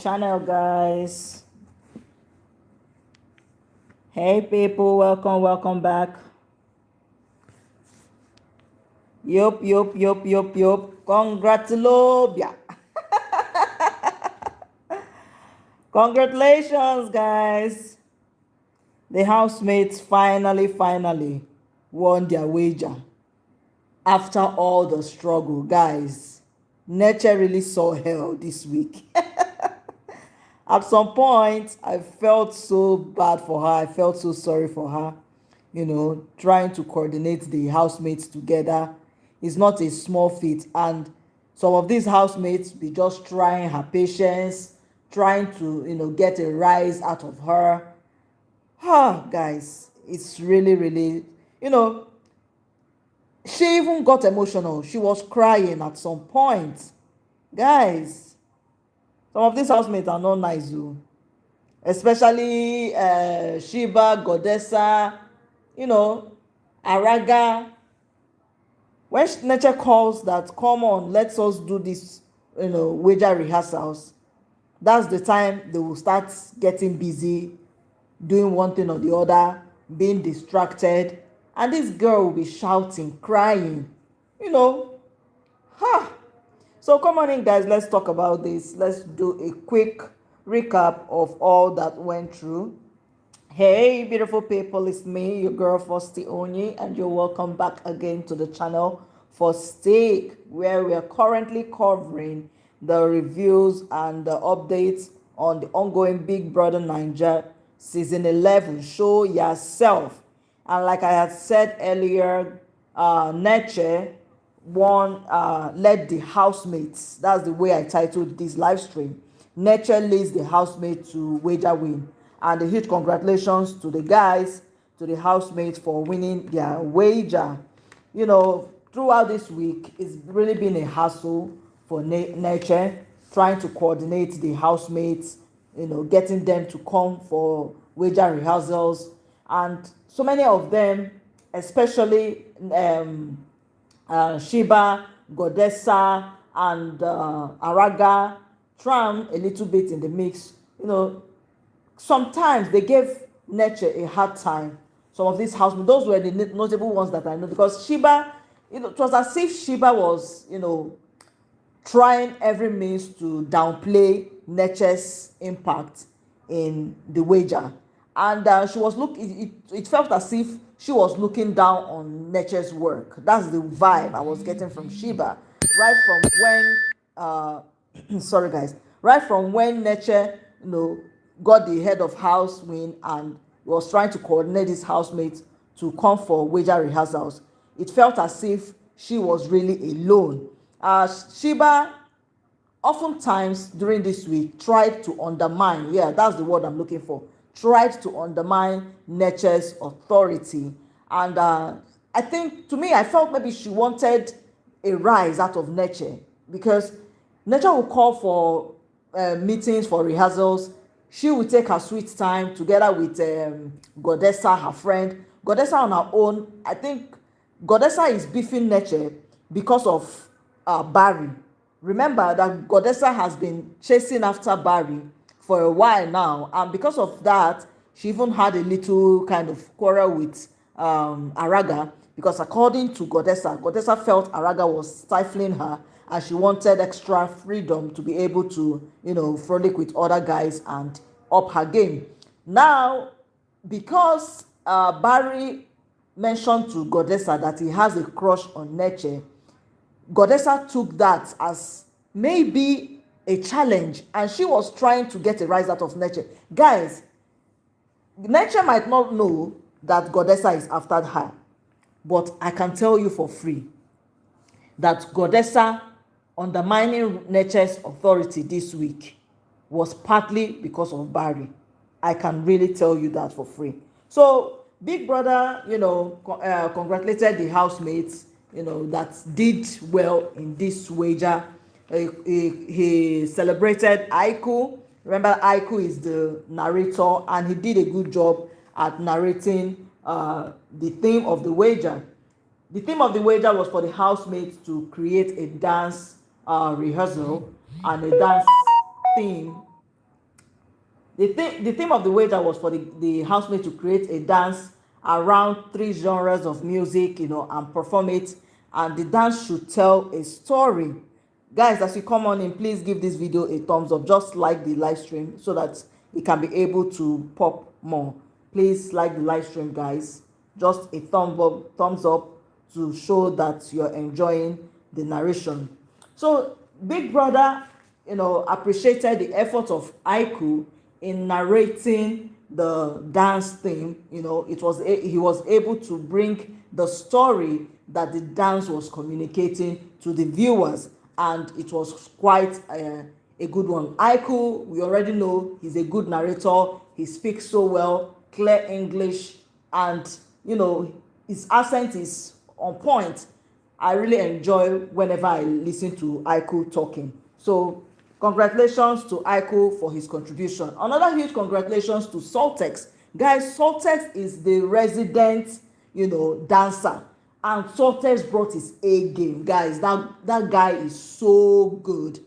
channel, guys. Hey people, welcome back. Yup. Congratulobia. Congratulations, guys. The housemates finally won their wager. After all the struggle, guys, Neche really saw hell this week. At some point, I felt so bad for her. I felt so sorry for her. Trying to coordinate the housemates together is not a small feat. And some of these housemates be just trying her patience, trying to, get a rise out of her. Guys, it's really, she even got emotional. She was crying at some point. Guys, some of these housemates are not nice, though. Especially Sheba, Godessa, Araga. When Neche calls that, come on, let's us do this, wager rehearsals, that's the time they will start getting busy, doing one thing or the other, being distracted. And this girl will be shouting, crying, So come on in, guys, let's talk about this. Let's do a quick recap of all that went through. Hey beautiful people, it's me, your girl Fosti Onyi, and you're welcome back again to the channel for Steak, where we are currently covering the reviews and the updates on the ongoing Big Brother Naija season 11. Show yourself. And like I had said earlier, Neche led the housemates. That's the way I titled this live stream. Neche leads the housemates to wager win. And a huge congratulations to the guys, to the housemates for winning their wager. Throughout this week, it's really been a hassle for Neche, trying to coordinate the housemates, getting them to come for wager rehearsals. And so many of them, especially Sheba, Godessa, and Araga, Tram a little bit in the mix. Sometimes they gave Neche a hard time. Some of these housemates, those were the notable ones that I know, because Sheba, it was as if Sheba was, trying every means to downplay Neche's impact in the wager. And she was it felt as if she was looking down on Neche's work. That's the vibe I was getting from Sheba. Right from when, sorry guys, right from when Neche, got the head of house win and was trying to coordinate his housemates to come for wager rehearsals, it felt as if she was really alone. Sheba oftentimes during this week tried to undermine, that's the word I'm looking for, tried to undermine Neche's authority. And I think, to me, I felt maybe she wanted a rise out of Neche, because Neche will call for meetings, for rehearsals. She will take her sweet time together with Godessa, her friend. Godessa on her own, I think Godessa is beefing Neche because of Barry. Remember that Godessa has been chasing after Barry for a while now, and because of that, she even had a little kind of quarrel with Araga, because according to Godessa felt Araga was stifling her, and she wanted extra freedom to be able to, frolic with other guys and up her game. Now, because Barry mentioned to Godessa that he has a crush on Neche, Godessa took that as maybe a challenge, and she was trying to get a rise out of Neche. Guys, Neche might not know that Godessa is after her, but I can tell you for free that Godessa undermining Neche's authority this week was partly because of Barry. I can really tell you that for free. So Big Brother, congratulated the housemates, that did well in this wager. He celebrated Aiku. Remember, Aiku is the narrator, and he did a good job at narrating the theme of the wager. The theme of the wager was for the housemates to create a dance rehearsal and a dance theme The theme of the wager was for the housemates to create a dance around three genres of music, and perform it. And the dance should tell a story. Guys, as you come on in, please give this video a thumbs up. Just like the live stream so that it can be able to pop more. Please like the live stream, guys. Just a thumbs up to show that you're enjoying the narration. So Big Brother, appreciated the effort of Aiku in narrating the dance theme. He was able to bring the story that the dance was communicating to the viewers, and it was quite a good one. Aiku, we already know he's a good narrator. He speaks so well, clear English, and his accent is on point. I really enjoy whenever I listen to Aiku talking. So congratulations to Aiku for his contribution. Another huge congratulations to Saltex. Guys, Saltex is the resident, dancer. And Saltex brought his A game. Guys, that guy is so good.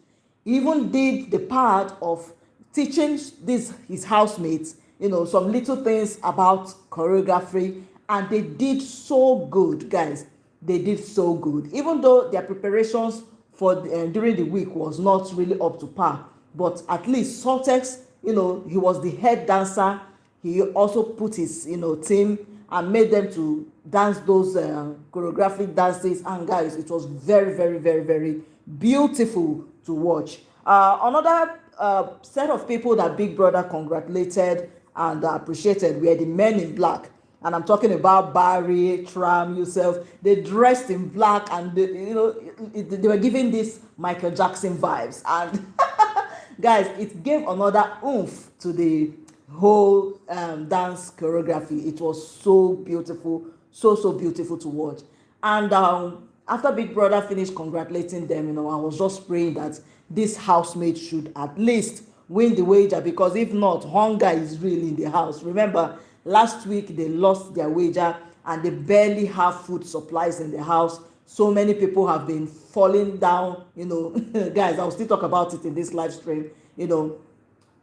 He even did the part of teaching his housemates, some little things about choreography. And they did so good, guys. They did so good. Even though their preparations for during the week was not really up to par, but at least Saltex, he was the head dancer. He also put his team and made them to dance those choreographic dances, and guys, it was very, very, very, very beautiful to watch. Another set of people that Big Brother congratulated and appreciated were the men in black. And I'm talking about Barry, Tram, Yousef. They dressed in black, and they were giving this Michael Jackson vibes. And guys, it gave another oomph to the whole dance choreography. It was so beautiful, so beautiful to watch. And after Big Brother finished congratulating them, I was just praying that this housemate should at least win the wager, because if not, hunger is real in the house. Remember, last week they lost their wager and they barely have food supplies in the house. So many people have been falling down, guys, I'll still talk about it in this live stream,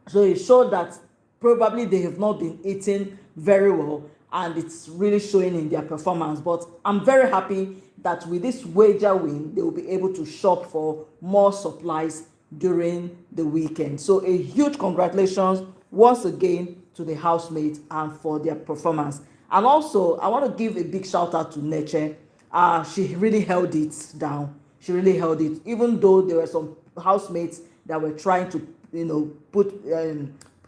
so it showed that probably they have not been eating very well, and it's really showing in their performance. But I'm very happy that with this wager win, they will be able to shop for more supplies during the weekend. So a huge congratulations once again to the housemates and for their performance. And also, I want to give a big shout out to Neche. She really held it down. She really held it, even though there were some housemates that were trying to, put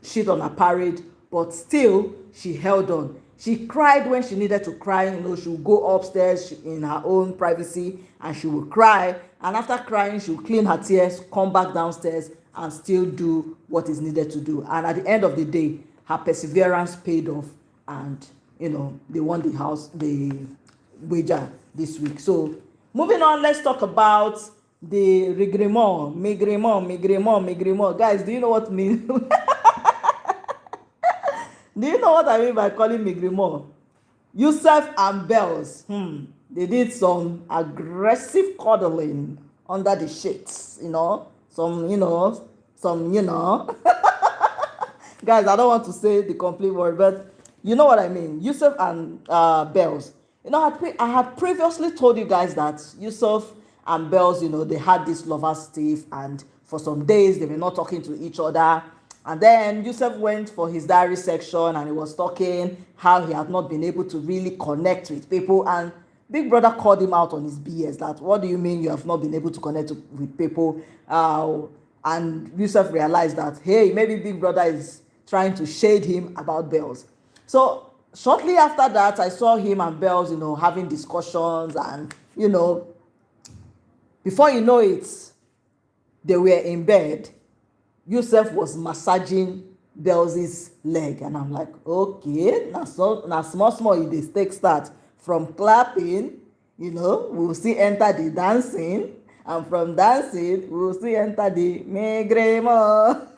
shit on her parade, but still she held on. She cried when she needed to cry. She would go upstairs in her own privacy and she would cry. And after crying, she would clean her tears, come back downstairs and still do what is needed to do. And at the end of the day, her perseverance paid off, and they won the wager this week. So moving on, let's talk about the regrement, migrement. Guys, do you know what mean? Do you know what I mean by calling migrement? Yousef and Belle's. They did some aggressive cuddling under the sheets, Guys, I don't want to say the complete word, but you know what I mean. Yousef and Belle's. I had previously told you guys that Yousef and Belle's, they had this lovers tiff, and for some days they were not talking to each other. And then Yousef went for his diary section and he was talking how he had not been able to really connect with people. And Big Brother called him out on his BS, that what do you mean you have not been able to connect with people? And Yousef realized that, hey, maybe Big Brother is trying to shade him about Belle's. So shortly after that, I saw him and Belle's, having discussions, and, before you know it, they were in bed. Yousef was massaging Belle's leg, and I'm like, okay, now small you dey take start from clapping, we'll see enter the dancing, and from dancing we'll see enter the migrement.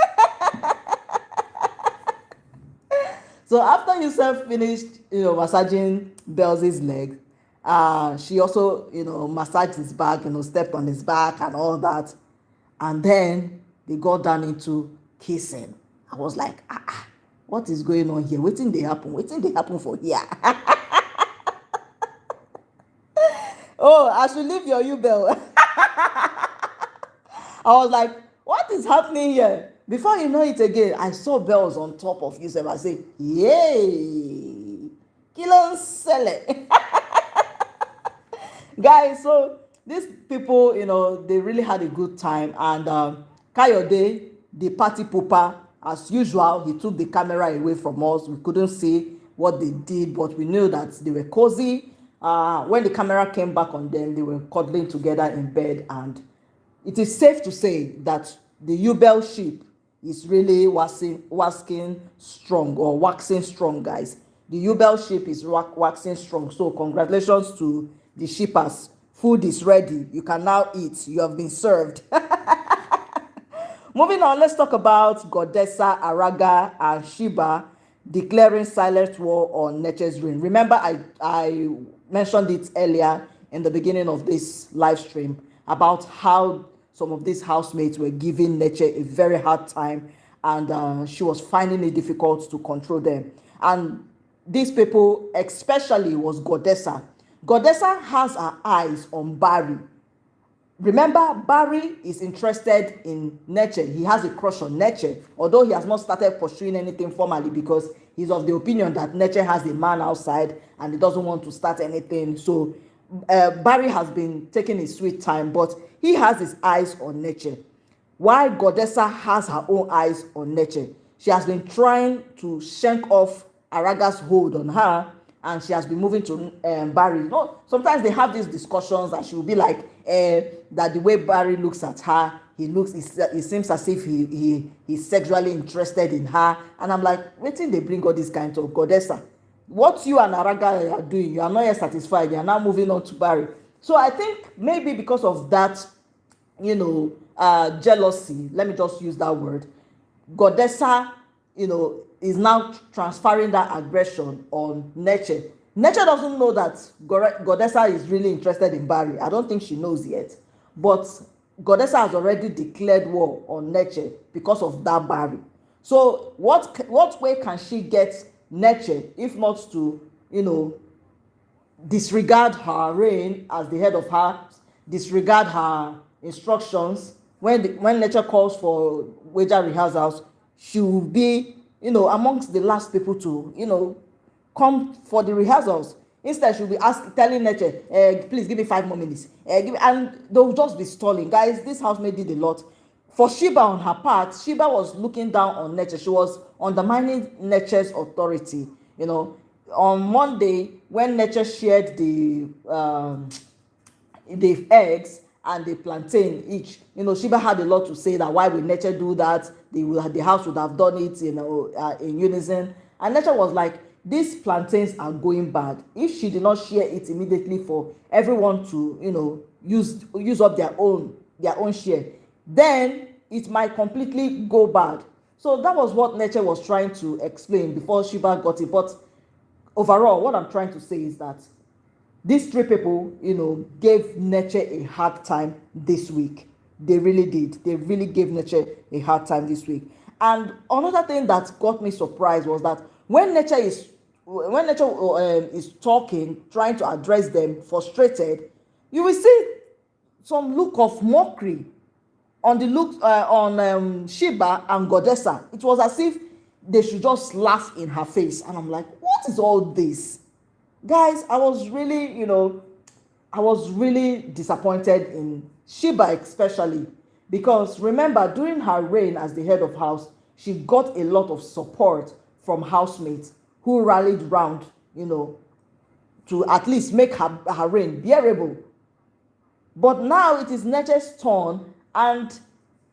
So after Yousef finished, massaging Belle's leg, she also, massaged his back, stepped on his back and all that, and then they got down into kissing. I was like, what is going on here? Wetin dey happen? Wetin dey happen for here? Oh, I should leave your Belle. I was like, what is happening here? Before you know it again, I saw bells on top of Yousef. I say, yay! Kí ló ń ṣẹlẹ̀? Guys, so these people, they really had a good time. And Kayode, the party pooper, as usual, he took the camera away from us. We couldn't see what they did, but we knew that they were cozy. When the camera came back on them, they were cuddling together in bed. And it is safe to say that the Belle ship is really waxing strong, guys. The Belle ship is waxing strong. So congratulations to the shippers. Food is ready. You can now eat. You have been served. Moving on, let's talk about Goddessa, Araga, and Sheba declaring silent war on Neche's reign. Remember, I mentioned it earlier in the beginning of this live stream about how some of these housemates were giving Neche a very hard time, and she was finding it difficult to control them. And these people, especially, was Goddessa. Goddessa has her eyes on Barry. Remember, Barry is interested in Neche. He has a crush on Neche, although he has not started pursuing anything formally because he's of the opinion that Neche has a man outside and he doesn't want to start anything. So Barry has been taking his sweet time, but he has his eyes on Neche. While Goddessa has her own eyes on Neche, she has been trying to shank off Araga's hold on her, and she has been moving to Barry. Sometimes they have these discussions and she will be like, that the way Barry looks at her, it seems as if he's sexually interested in her. And I'm like, wetin dey bring all this kind of Goddessa? What you and Araga are doing, you are not yet satisfied. You are now moving on to Barry. So I think maybe because of that, jealousy, let me just use that word, Goddessa, is now transferring that aggression on Neche. Neche doesn't know that Goddessa is really interested in Barry. I don't think she knows yet. But Goddessa has already declared war on Neche because of that Barry. So what way can she get Neche if not to, disregard her reign as the head of her, disregard her instructions? When Neche calls for wager rehearsals, she will be, amongst the last people to, come for the rehearsals. Instead, she'll be telling Neche, please give me 5 more minutes. And they'll just be stalling. Guys, this housemaid did a lot. For Sheba, on her part, Sheba was looking down on Neche. She was undermining Neche's authority. On Monday, when Neche shared the eggs and the plantain each, Sheba had a lot to say that why will Neche do that? The house would have done it, in unison. And Neche was like, these plantains are going bad. If she did not share it immediately for everyone to, use up their own share, then it might completely go bad. So that was what Neche was trying to explain before Sheba got it. But overall, what I'm trying to say is that these 3 people, gave Neche a hard time this week. They really did. They really gave Neche a hard time this week. And another thing that got me surprised was that when Neche is talking, trying to address them, frustrated, you will see some look of mockery on Sheba and Goddessa. It was as if they should just laugh in her face. And I'm like, what is all this? Guys, I was really disappointed in Sheba especially, because remember, during her reign as the head of house, she got a lot of support from housemates who rallied round, to at least make her reign bearable. But now it is Neche's turn, and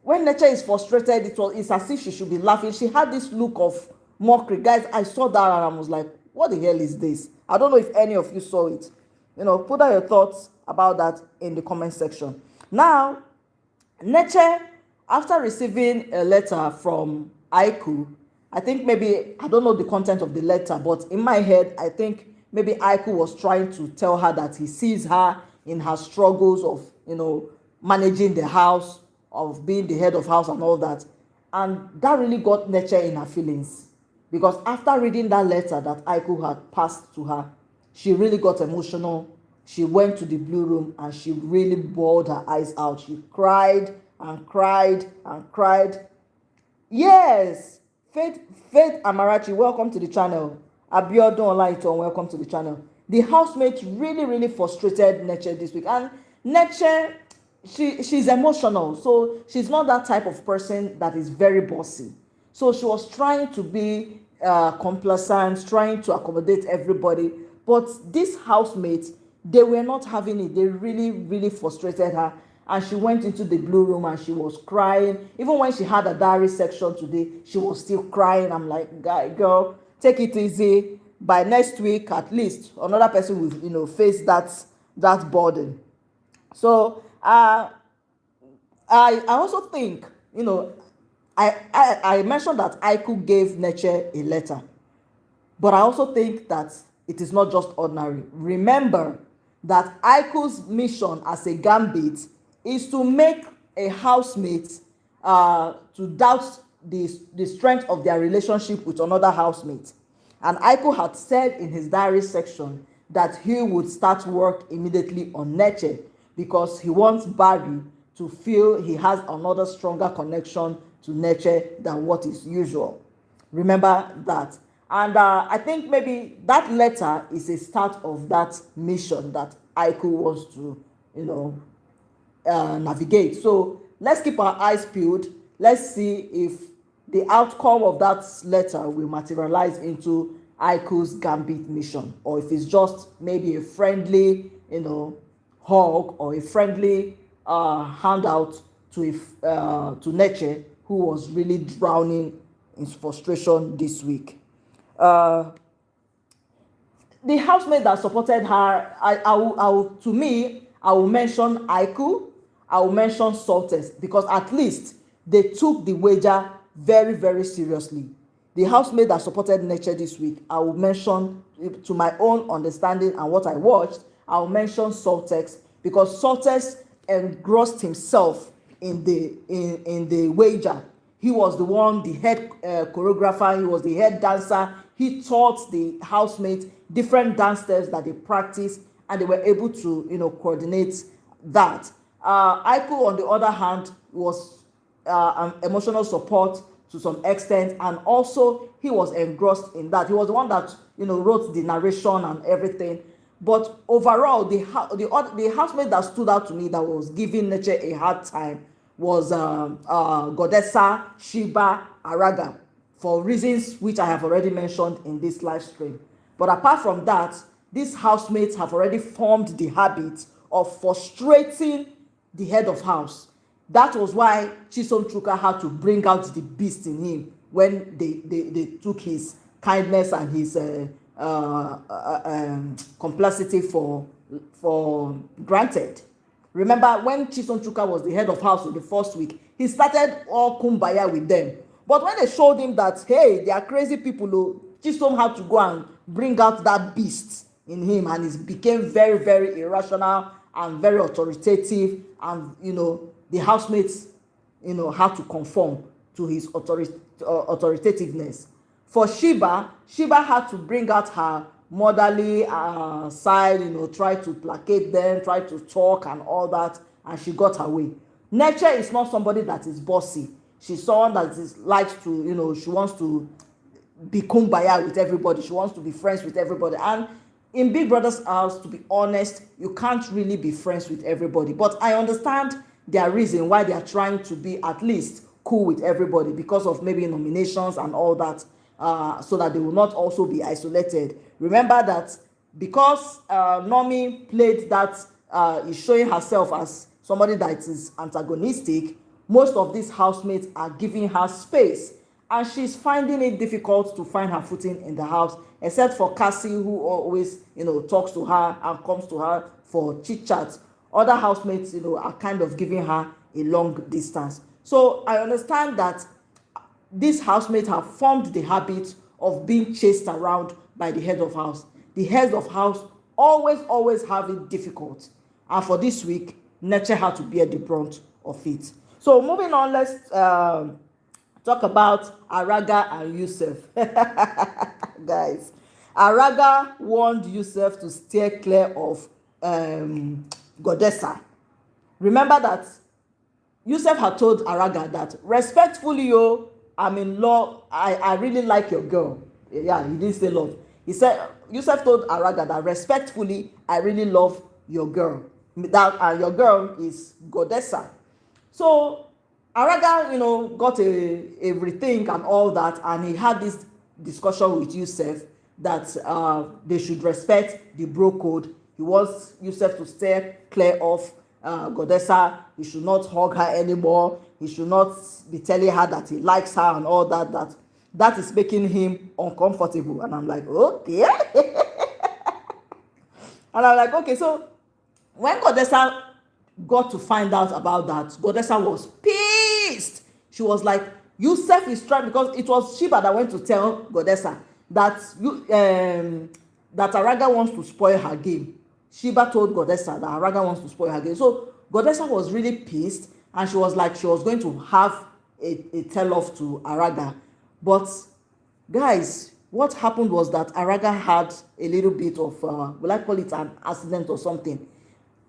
when Neche is frustrated, it's as if she should be laughing. She had this look of mockery. Guys, I saw that and I was like, what the hell is this? I don't know if any of you saw it. Put out your thoughts about that in the comment section. Now, Neche, after receiving a letter from Aiku, I think maybe, I don't know the content of the letter, but in my head, I think maybe Aiku was trying to tell her that he sees her in her struggles of, managing the house, of being the head of house and all that. And that really got Neche in her feelings, because after reading that letter that Aiku had passed to her, she really got emotional. She went to the blue room and she really bawled her eyes out. She cried and cried and cried. Yes, Faith Amarachi, welcome to the channel. Abiodun Olaiton, welcome to the channel. The housemates really frustrated Neche this week, and Neche, she's emotional, so she's not that type of person that is very bossy. So she was trying to be complacent, trying to accommodate everybody, but these housemates, they were not having it. They really frustrated her, and she went into the blue room and she was crying. Even when she had a diary section today, she was still crying. I'm like, girl, take it easy. By next week, at least another person will, face that burden. So I also think, I mentioned that Aiku gave Neche a letter, but I also think that it is not just ordinary. Remember that Aiku's mission as a Gambit is to make a housemate to doubt the strength of their relationship with another housemate. And Aiku had said in his diary section that he would start work immediately on Neche, because he wants Barry to feel he has another stronger connection to Neche than what is usual. Remember that. And I think maybe that letter is a start of that mission that Aiku wants to, navigate. So let's keep our eyes peeled. Let's see if the outcome of that letter will materialize into Aiku's Gambit mission, or if it's just maybe a friendly, hug, or a friendly handout to Neche, who was really drowning in frustration this week. The housemate that supported her, I will mention Aiku, I will mention Salters, because at least they took the wager very seriously. The housemate that supported Neche this week, I will mention, to my own understanding and what I watched, I will mention Saltex, because Saltex engrossed himself in the wager. He was the one, the head choreographer, he was the head dancer. He taught the housemates different dance steps that they practice, and they were able to, coordinate that. Aiku, on the other hand, was an emotional support to some extent, and also he was engrossed in that. He was the one that wrote the narration and everything. But overall, the housemate that stood out to me that was giving Neche a hard time was Godessa Shiba Araga, for reasons which I have already mentioned in this live stream. But apart from that, these housemates have already formed the habit of frustrating the head of house. That was why Chisom Chuka had to bring out the beast in him when they took his kindness and his complicity for granted. Remember, when Chisom Chuka was the head of house in the first week, he started all kumbaya with them. But when they showed him that, hey, they are crazy people, Chisom had to go and bring out that beast in him, and he became very irrational and very authoritative, and the housemates had to conform to his authoritativeness. For Shiba had to bring out her motherly side, try to placate them, try to talk and all that, and she got her way. Neche is not somebody that is bossy. She's someone that likes to, she wants to be kumbaya with everybody. She wants to be friends with everybody. And in Big Brother's house, to be honest, you can't really be friends with everybody. But I understand their reason why they are trying to be at least cool with everybody, because of maybe nominations and all that, so that they will not also be isolated. Remember that because Nomi played that, is showing herself as somebody that is antagonistic, most of these housemates are giving her space, and she's finding it difficult to find her footing in the house, except for Cassie, who always talks to her and comes to her for chit chat. Other housemates are kind of giving her a long distance. So I understand that these housemates have formed the habit of being chased around by the head of house. The head of house always have it difficult, and for this week, Neche had to bear the brunt of it. So moving on, let's Talk about Araga and Yousef. Guys, Araga warned Yousef to steer clear of Godessa. Remember that Yousef had told Araga that respectfully, yo, I'm in love. I really like your girl. Yeah, he didn't say love. He said Yousef told Araga that respectfully, I really love your girl. That your girl is Godessa. So Araga, got a rethink and all that, and he had this discussion with Yousef that they should respect the bro code. He wants Yousef to stay clear of Godessa. He should not hug her anymore. He should not be telling her that he likes her and all that. That is making him uncomfortable. And I'm like, okay. And I'm like, okay. So when Godessa got to find out about that, Godessa was pissed. She was like, Yousef is trying, because it was Sheba that went to tell Godessa that that Araga wants to spoil her game. Sheba told Godessa that Araga wants to spoil her game. So Godessa was really pissed, and she was like, she was going to have a tell-off to Araga. But guys, what happened was that Araga had a little bit of, will I call it an accident or something?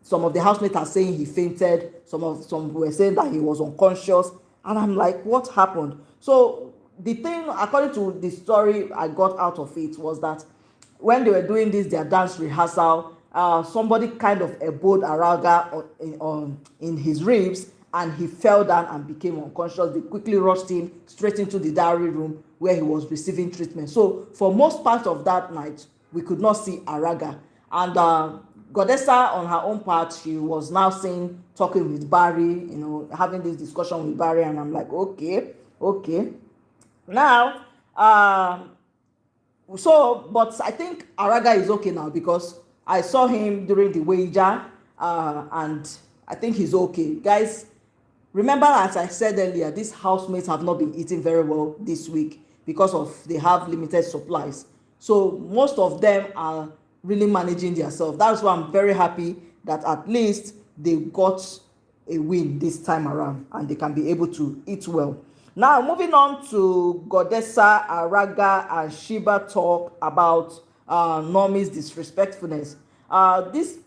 Some of the housemates are saying he fainted. Some were saying that he was unconscious. And I'm like, what happened? So the thing, according to the story I got out of it, was that when they were doing their dance rehearsal, somebody kind of elbowed Araga in his ribs, and he fell down and became unconscious. They quickly rushed him straight into the diary room where he was receiving treatment. So for most part of that night, we could not see Araga. And Godessa, on her own part, she was now talking with Barry, having this discussion with Barry, and I'm like, okay. Now, but I think Araga is okay now, because I saw him during the wager, and I think he's okay. Guys, remember, as I said earlier, these housemates have not been eating very well this week because they have limited supplies. So most of them are really managing themselves. That's why I'm very happy that at least they got a win this time around, and they can be able to eat well. Now, moving on to Godessa, Araga, and Sheba talk about Nomi's disrespectfulness. These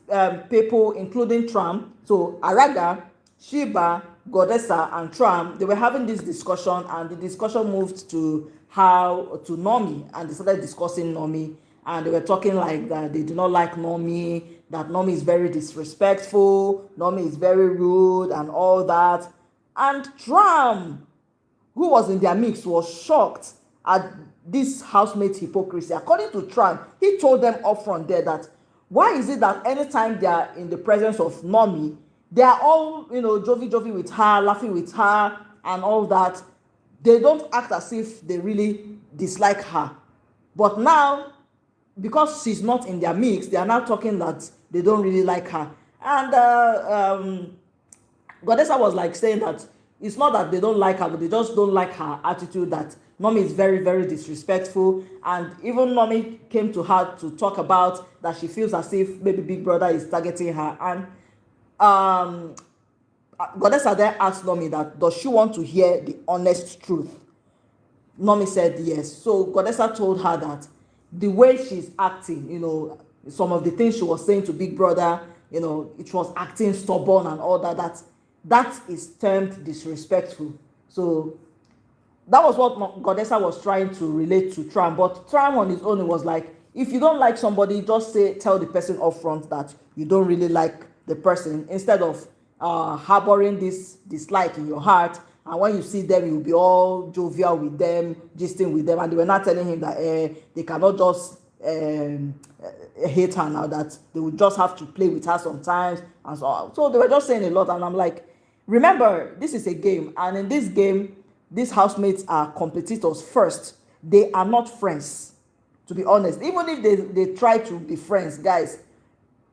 people, including Tram, so Araga, Sheba, Godessa, and Tram, they were having this discussion, and the discussion moved to Nomi, and they started discussing Nomi, and they were talking like that they do not like Nomi, that Nomi is very disrespectful, Nomi is very rude, and all that. And Tram, who was in their mix, was shocked at this housemate hypocrisy. According to Tram, he told them upfront there that why is it that anytime they are in the presence of Nomi, they are all, jovy with her, laughing with her, and all that. They don't act as if they really dislike her. But now, because she's not in their mix, they are now talking that they don't really like her. And Godessa was like saying that it's not that they don't like her, but they just don't like her attitude, that Nomi is very, very disrespectful. And even Nomi came to her to talk about that she feels as if maybe Big Brother is targeting her. And Godessa then asked Nomi that, does she want to hear the honest truth? Nomi said yes. So Godessa told her that the way she's acting, some of the things she was saying to Big Brother, it was acting stubborn and all that is termed disrespectful. So that was what Godessa was trying to relate to Tram. But Tram on his own, it was like, if you don't like somebody, just tell the person up front that you don't really like the person, instead of harboring this dislike in your heart. And when you see them, you'll be all jovial with them, gisting with them. And they were not telling him that they cannot just hate her now, that they would just have to play with her sometimes. And so they were just saying a lot. And I'm like, remember, this is a game. And in this game, these housemates are competitors first. They are not friends, to be honest. Even if they try to be friends, guys,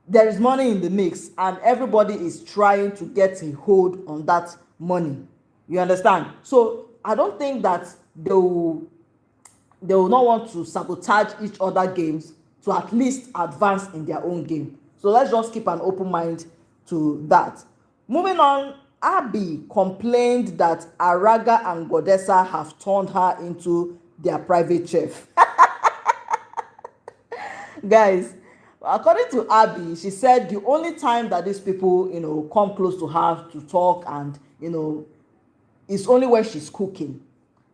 there is money in the mix, and everybody is trying to get a hold on that money. You understand? So I don't think that they will not want to sabotage each other games to at least advance in their own game. So let's just keep an open mind to that. Moving on, Abby complained that Araga and Godessa have turned her into their private chef. Guys, according to Abby, she said the only time that these people, come close to her to talk and, is only when she's cooking.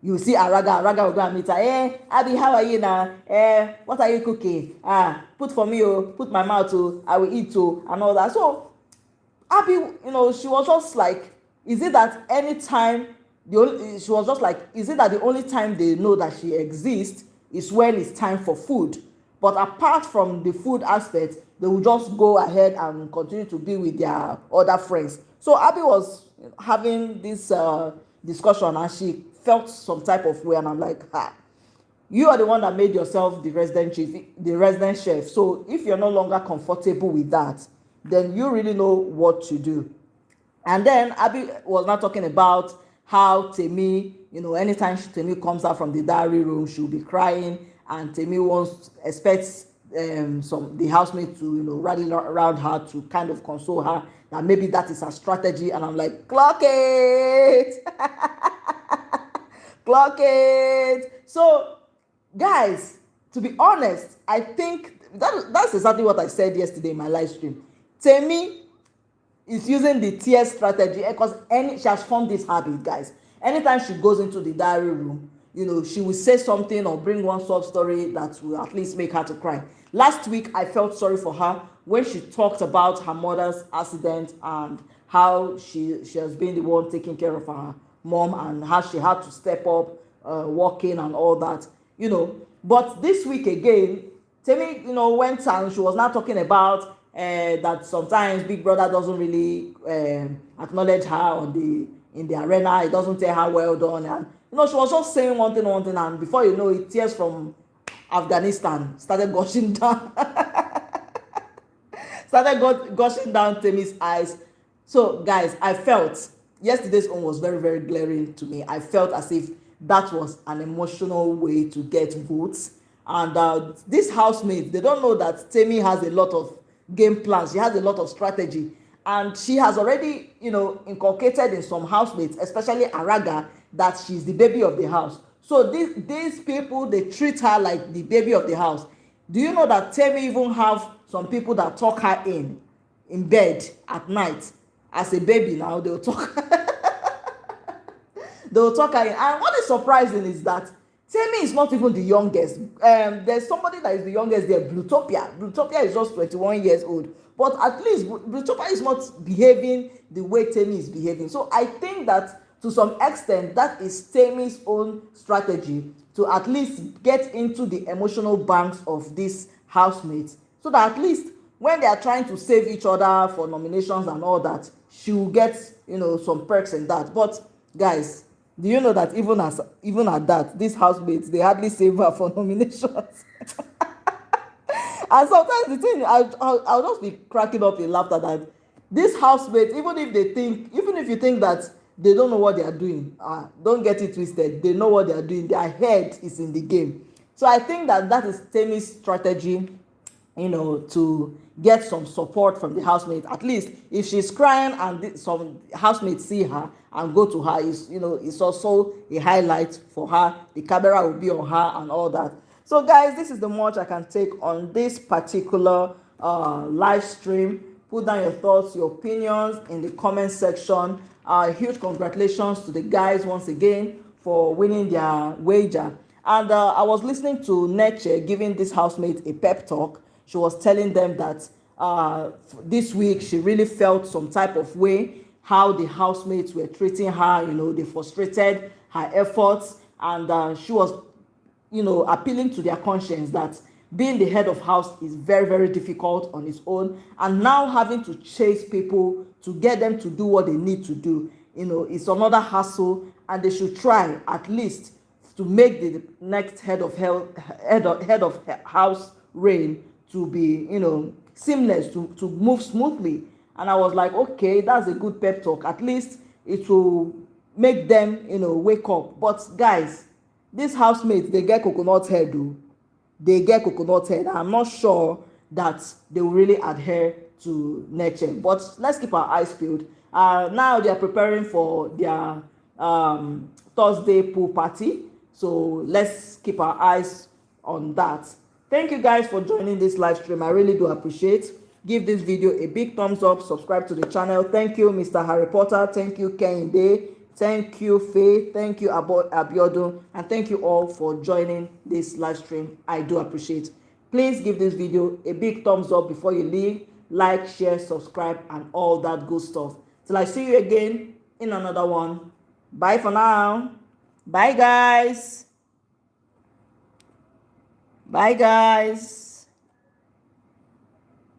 You see Araga will go and meet her. Hey, Abby, how are you now? What are you cooking? Put for me, put my mouth, I will eat, and all that. So, Abby, she was just like, is it that anytime, she was just like, is it that the only time they know that she exists is when it's time for food? But apart from the food aspect, they will just go ahead and continue to be with their other friends. So Abby was having this discussion, and she felt some type of way, and I'm like, you are the one that made yourself the resident chef. So if you're no longer comfortable with that, then you really know what to do. And then Abby was not talking about how Temi, anytime Temi comes out from the diary room, she'll be crying, and Temi expects the housemate to rally around her to kind of console her, that maybe that is her strategy. And I'm like, clock it. Clock it. So guys, to be honest, I think that's exactly what I said yesterday in my live stream. Temi is using the tears strategy because she has formed this habit, guys. Anytime she goes into the diary room, she will say something or bring one sob story that will at least make her to cry. Last week, I felt sorry for her when she talked about her mother's accident and how she has been the one taking care of her mom and how she had to step up, working and all that, But this week again, Temi, went and she was not talking about that sometimes Big Brother doesn't really acknowledge her in the arena. It doesn't tell her well done, and she was just saying one thing, and before you know it, tears from Afghanistan started gushing down. Gushing down Temi's eyes. So guys, I felt yesterday's own was very, very glaring to me. I felt as if that was an emotional way to get votes, and these housemates, they don't know that Temi has a lot of game plans. She has a lot of strategy, and she has already inculcated in some housemates, especially Araga, that she's the baby of the house. So these people, they treat her like the baby of the house. Do you know that Temi even have some people that talk her in bed at night as a baby? Now they'll talk they'll talk her in. And what is surprising is that Temi is not even the youngest. There's somebody that is the youngest there, Blutopia is just 21 years old. But at least Blutopia is not behaving the way Temi is behaving. So I think that to some extent, that is Temi's own strategy to at least get into the emotional banks of these housemates, so that at least when they are trying to save each other for nominations and all that, she will get some perks in that. But guys, do you know that even at that, these housemates, they hardly save her for nominations? And sometimes the thing, I'll just be cracking up in laughter that these housemates, even if you think that they don't know what they are doing, don't get it twisted. They know what they are doing. Their head is in the game. So I think that is Temi's strategy, to get some support from the housemate. At least if she's crying and some housemates see her and go to her, it's also a highlight for her. The camera will be on her and all that. So guys, this is the much I can take on this particular live stream. Put down your thoughts, your opinions in the comment section. Huge congratulations to the guys once again for winning their wager. And I was listening to Neche giving this housemate a pep talk. She was telling them that this week she really felt some type of way, how the housemates were treating her. They frustrated her efforts, and she was appealing to their conscience that being the head of house is very, very difficult on its own, and now having to chase people to get them to do what they need to do, it's another hassle, and they should try at least to make the next head of house reign to be seamless, to move smoothly. And I was like, okay, that's a good pep talk. At least it will make them wake up. But guys, these housemates, they get coconut head. They get coconut head. I'm not sure that they will really adhere to Neche. But let's keep our eyes peeled. Now they are preparing for their Thursday pool party, so let's keep our eyes on that. Thank you guys for joining this live stream. I really do appreciate. Give this video a big thumbs up, subscribe to the channel. Thank you, Mr. Harry Potter. Thank you, Kehinde. Thank you, Faith. Thank you, Abiodun. And thank you all for joining this live stream. I do appreciate. Please give this video a big thumbs up before you leave. Like, share, subscribe, and all that good stuff. Till I see you again in another one. Bye for now. Bye, guys. Bye, guys.